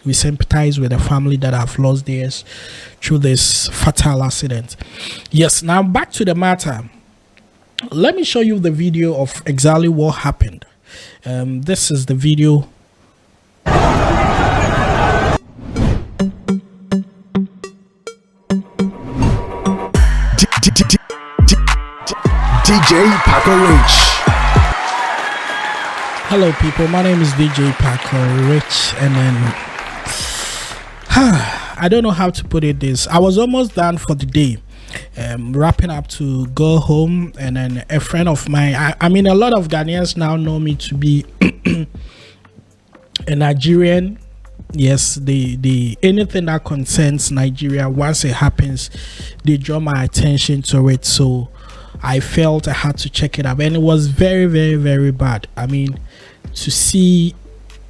We sympathize with the family that have lost theirs through this fatal accident. Yes, now back to the matter. Let me show you the video of exactly what happened. This is the video. DJ Paco Rich. Hello people, my name is DJ Paco Rich, and then I don't know how to put it this. I was almost done for the day, wrapping up to go home, and then a friend of mine, I mean a lot of Ghanaians now know me to be a Nigerian. Yes, the anything that concerns Nigeria, once it happens, they draw my attention to it. So I felt I had to check it up, and it was very, very, very bad. I mean, to see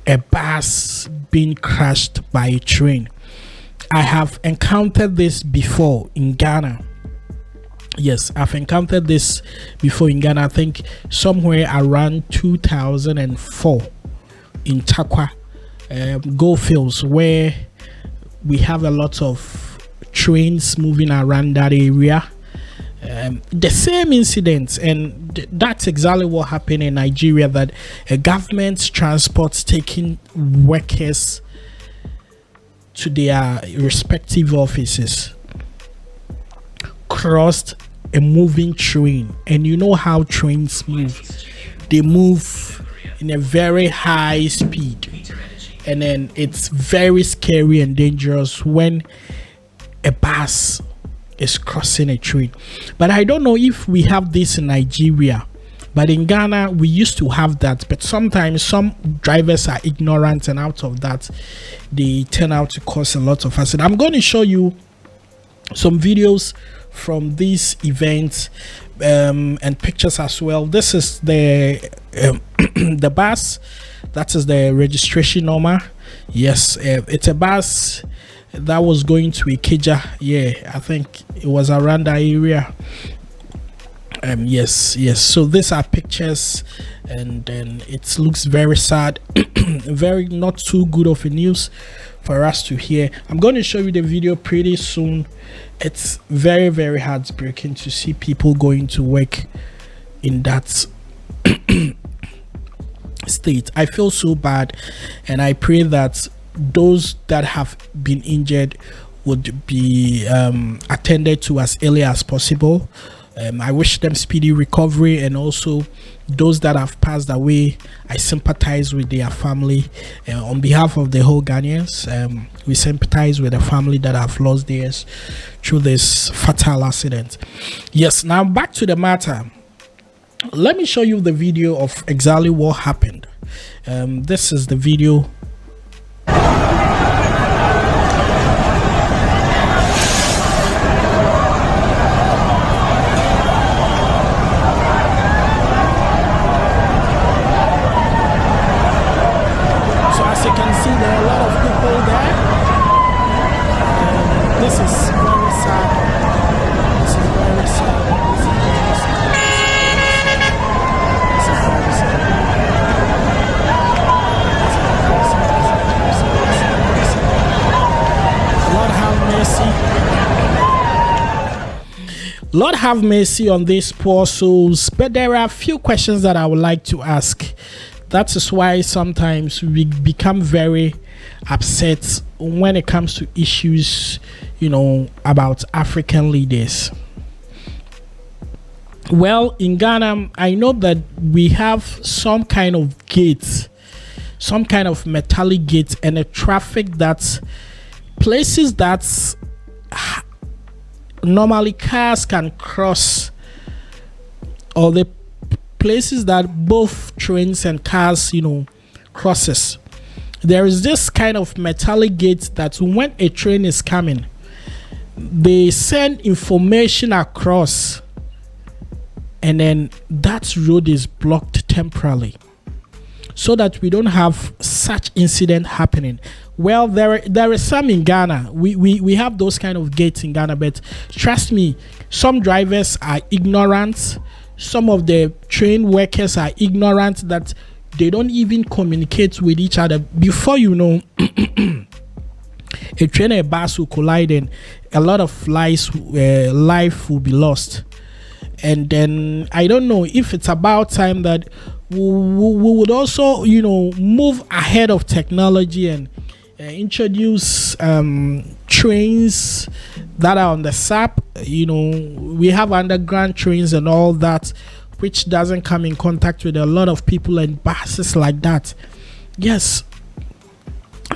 a bus being crashed by a train. I have encountered this before in Ghana. Yes, I've encountered this before in Ghana. I think somewhere around 2004 in Takwa, Goldfields, where we have a lot of trains moving around that area. The same incident, and that's exactly what happened in Nigeria, that a government transports taking workers to their respective offices crossed a moving train. And you know how trains move, they move in a very high speed, and then it's very scary and dangerous when a bus is crossing a train. But I don't know if we have this in Nigeria, but in Ghana we used to have that. But sometimes some drivers are ignorant, and out of that they turn out to cause a lot of accident. I'm going to show you some videos from these events and pictures as well. This is the the bus, that is the registration number. Yes, it's a bus that was going to Ikeja. Yeah, I think it was around that area. Yes. So these are pictures, and then it looks very sad. Very not too good of a news for us to hear. I'm going to show you the video pretty soon. It's very, very heartbreaking to see people going to work in that state. I feel so bad, and I pray that those that have been injured would be attended to as early as possible. I wish them speedy recovery, and also those that have passed away, I sympathize with their family. On behalf of the whole Ghanaians, we sympathize with the family that have lost theirs through this fatal accident. Yes, now back to the matter. Let me show you the video of exactly what happened. This is the video. Lord have mercy on these poor souls. But there are a few questions that I would like to ask. That is why sometimes we become very upset when it comes to issues, about African leaders. Well, in Ghana, I know that we have some kind of gate, some kind of metallic gate, and a traffic that places that normally cars can cross, or the places that both trains and cars crosses. There is this kind of metallic gate that when a train is coming, they send information across, and then that road is blocked temporarily, so that we don't have such incident happening. Well, there is some in Ghana. We have those kind of gates in Ghana, but trust me, some drivers are ignorant. Some of the train workers are ignorant that They don't even communicate with each other. Before you know, a train and a bus will collide and a lot of life will be lost. And then I don't know if it's about time that we would also, move ahead of technology and introduce trains that are on the SAP. We have underground trains and all that, which doesn't come in contact with a lot of people, and buses like that. Yes,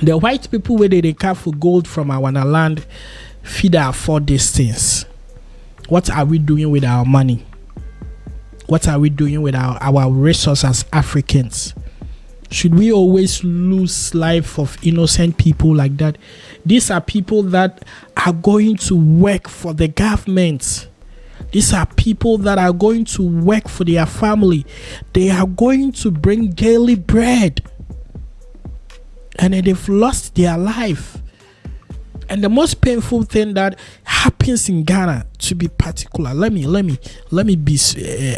the white people where they care for gold from our land feed afford these things. What are we doing with our money? What are we doing with our resources as Africans? Should we always lose life of innocent people like that? These are people that are going to work for the government. These are people that are going to work for their family. They are going to bring daily bread. And then they've lost their life. And the most painful thing that happens in Ghana, to be particular, let me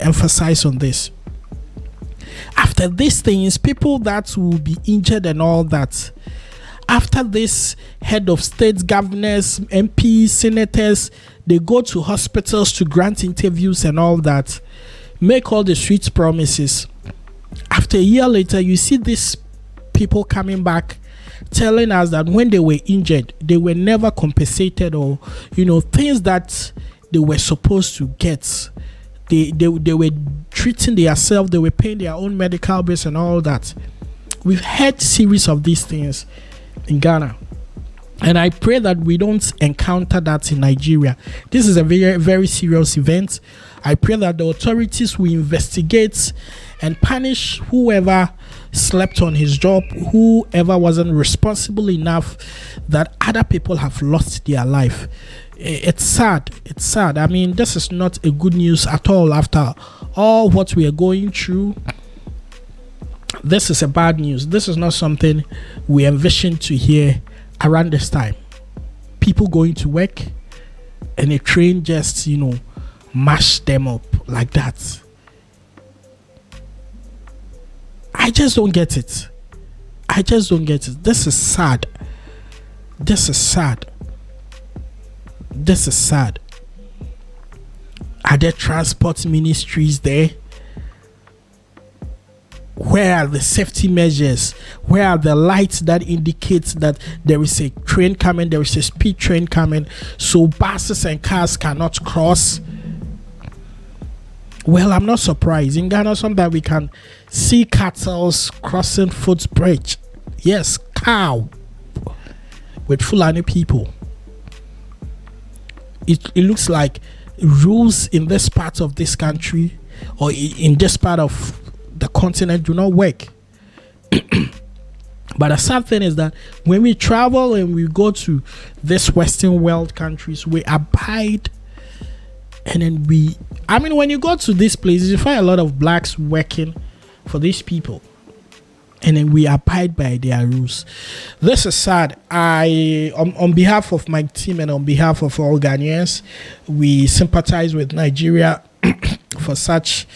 emphasize on this. After these things, people that will be injured and all that, after this, head of state, governors, MPs, senators, they go to hospitals to grant interviews and all that, make all the sweet promises. After a year later, you see these people coming back telling us that when they were injured, they were never compensated, or things that they were supposed to get. They were treating themselves, they were paying their own medical bills and all that. We've had series of these things in Ghana, and I pray that we don't encounter that in Nigeria. This is a very, very serious event. I pray that the authorities will investigate and punish whoever slept on his job, whoever wasn't responsible enough that other people have lost their life. It's sad. It's sad. I mean, this is not a good news at all. After all what we are going through, this is a bad news. This is not something we envisioned to hear around this time. People going to work and a train just, mash them up like that. I just don't get it. This is sad. Are there transport ministries there? Where are the safety measures? Where are the lights that indicate that there is a train coming, there is a speed train coming, so buses and cars cannot cross? Well, I'm not surprised. In Ghana, sometimes we can see cattle crossing footbridge. Yes, cow with Fulani people. It looks like rules in this part of this country or in this part of the continent do not work. But the sad thing is that when we travel and we go to this Western world countries, we abide. And then when you go to these places, you find a lot of blacks working for these people. And then we abide by their rules. This is sad. On behalf of my team and on behalf of all Ghanaians, we sympathize with Nigeria for such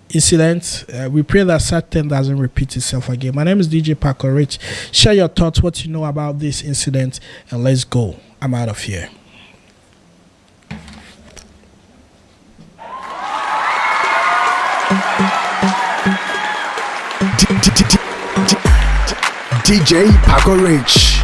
incidents. We pray that such thing doesn't repeat itself again. My name is DJ Paco Rich. Share your thoughts, what you know about this incident, and let's go. I'm out of here. DJ Paco Rich.